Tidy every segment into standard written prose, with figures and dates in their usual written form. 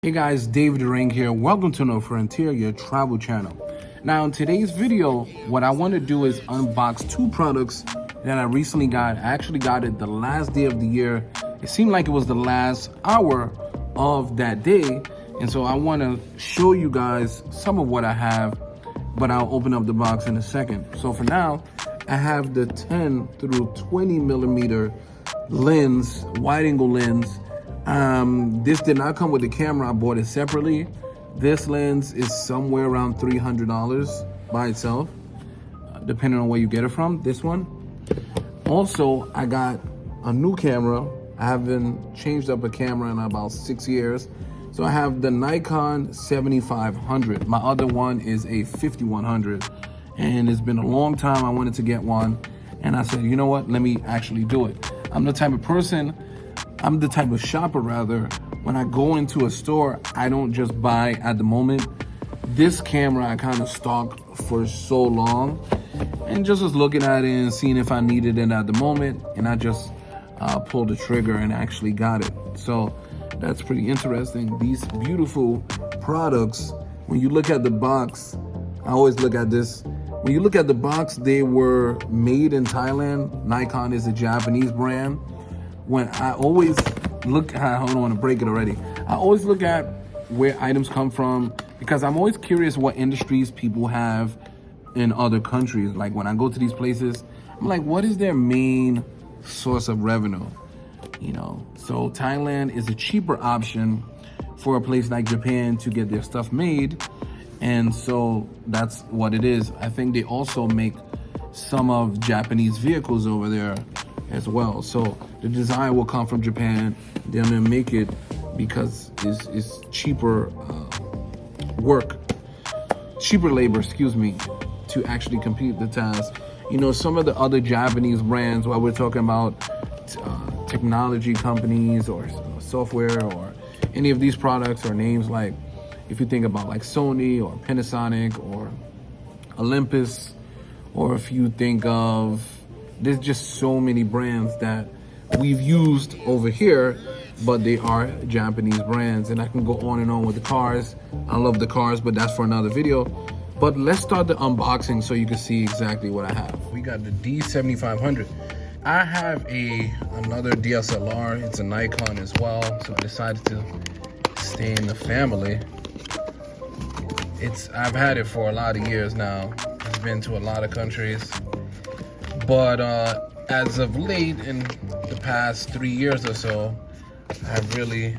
Hey guys, David Ring here. Welcome to No Frontier, your travel channel. Now in today's video, what I want to do is unbox two products that I recently got. I actually got it the last day of the year. It seemed like it was the last hour of that day. And so I want to show you guys some of what I have, but I'll open up the box in a second. So for now, I have the 10 through 20 millimeter lens, wide angle lens. This did not come with the camera. I bought it separately. This lens is somewhere around $300 by itself, depending on where you get it from. This one. Also, I got a new camera. I haven't changed up a camera in about 6 years. So I have the Nikon D7500. My other one is a 5100, and it's been a long time I wanted to get one. And I said, you know what? Let me actually do it. I'm the type of shopper rather. When I go into a store, I don't just buy at the moment. This camera I kind of stalked for so long and just was looking at it and seeing if I needed it at the moment, and I just pulled the trigger and actually got it. So that's pretty interesting. These beautiful products, when you look at the box, I always look at this. When you look at the box, they were made in Thailand. Nikon is a Japanese brand. When I always look at, I don't want to break it already. I always look at where items come from because I'm always curious what industries people have in other countries. Like when I go to these places, I'm like, what is their main source of revenue? You know, so Thailand is a cheaper option for a place like Japan to get their stuff made. And so that's what it is. I think they also make some of Japanese vehicles over there as well. So the design will come from Japan. They're gonna make it because it's cheaper cheaper labor, to actually complete the task. You know, some of the other Japanese brands, while we're talking about technology companies or software or any of these products or names, like if you think about like Sony or Panasonic or Olympus, or if you think of, there's just so many brands that we've used over here, but they are Japanese brands. And I can go on and on with the cars. I love the cars, but that's for another video. But let's start the unboxing so you can see exactly what I have. We got the D7500. I have another DSLR. It's a Nikon as well, so I decided to stay in the family. I've had it for a lot of years now. It's been to a lot of countries. But as of late, in the past 3 years or so,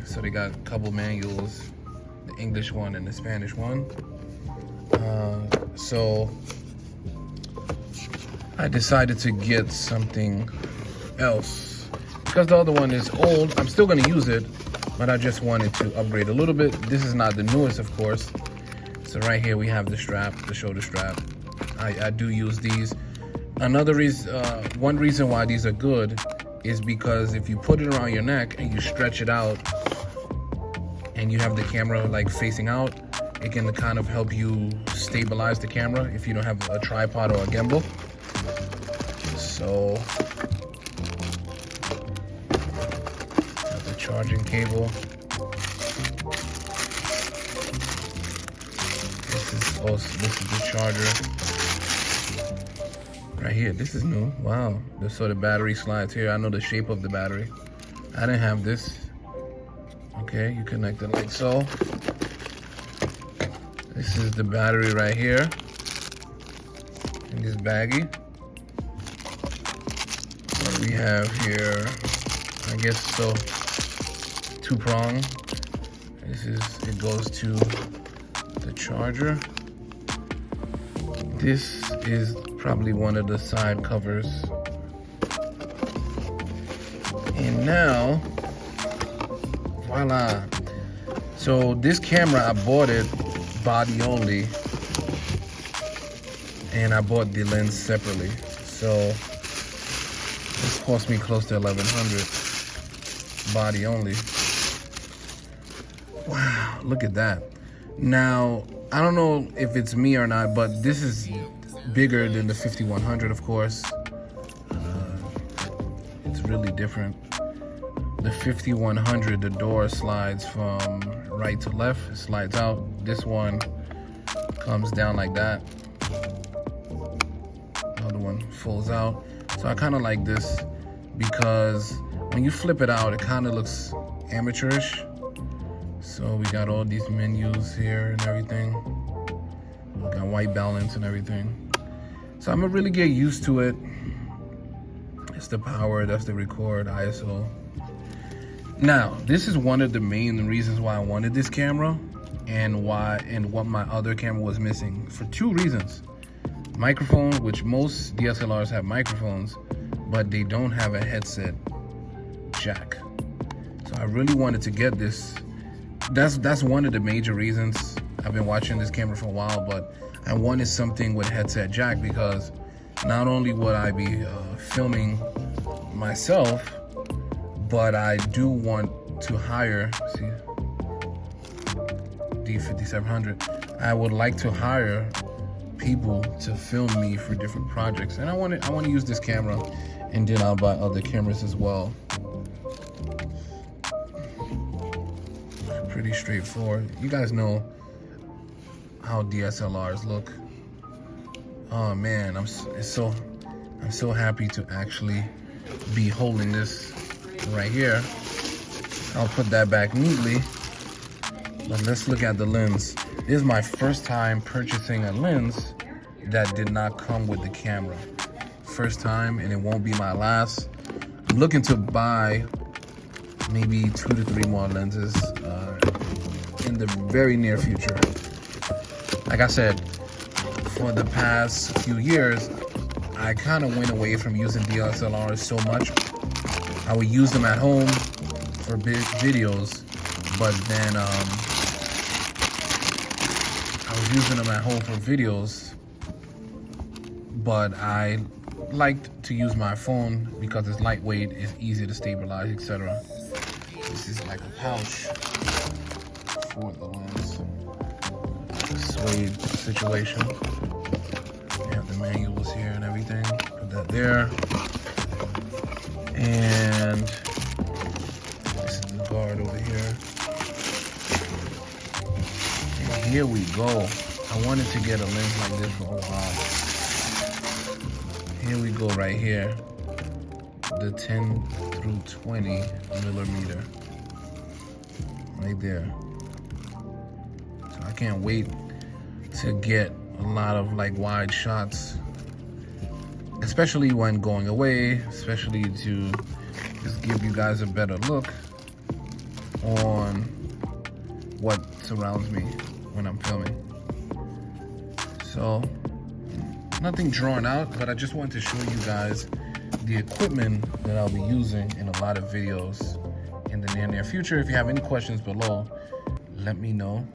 so they got a couple manuals, the English one and the Spanish one. So I decided to get something else because the other one is old. I'm still gonna use it, but I just wanted to upgrade a little bit. This is not the newest, of course. So right here we have the strap, the shoulder strap. I do use these. Another reason, one reason why these are good is because if you put it around your neck and you stretch it out and you have the camera like facing out, it can kind of help you stabilize the camera if you don't have a tripod or a gimbal. So, got the charging cable. This is the charger. Right here, this is new. Wow, so the battery slides here. I know the shape of the battery. I didn't have this. Okay, you connect it like so. This is the battery right here in this baggie. What we have here, I guess so, 2-prong. It goes to the charger. This is probably one of the side covers. And now, voila. So this camera, I bought it body only, and I bought the lens separately. So this cost me close to $1,100 body only. Wow, look at that. Now, I don't know if it's me or not, but this is bigger than the 5100, of course. It's really different. The 5100, the door slides from right to left, it slides out. This one comes down like that. Another one folds out. So I kind of like this because when you flip it out, it kind of looks amateurish. So we got all these menus here and everything. We got white balance and everything. So I'm gonna really get used to it. It's the power, that's the record, ISO. Now, this is one of the main reasons why I wanted this camera and what my other camera was missing, for two reasons. Microphone, which most DSLRs have microphones, but they don't have a headset jack. So I really wanted to get this. That's one of the major reasons. I've been watching this camera for a while, but I wanted something with headset jack because not only would I be filming myself, but I do want to hire, see, D7500. I would like to hire people to film me for different projects, and I want to use this camera, and then I'll buy other cameras as well. Pretty straightforward. You guys know how DSLRs look. Oh man, I'm so happy to actually be holding this right here. I'll put that back neatly. But let's look at the lens. This is my first time purchasing a lens that did not come with the camera. First time, and it won't be my last. I'm looking to buy maybe 2 to 3 more lenses in the very near future. Like I said, for the past few years, I kind of went away from using DSLRs so much. I would use them at home for videos, but then I was using them at home for videos, but I liked to use my phone because it's lightweight, it's easy to stabilize, etc. This is like a pouch for the lens. Suede situation. You have the manuals here and everything. Put that there. And this is the guard over here. And here we go. I wanted to get a lens like this for a while. Here we go right here. The 10 through 20 millimeter. Right there. So I can't wait to get a lot of like wide shots, especially when going away, especially to just give you guys a better look on what surrounds me when I'm filming. So nothing drawn out, but I just wanted to show you guys the equipment that I'll be using in a lot of videos in the near future. If you have any questions below, let me know.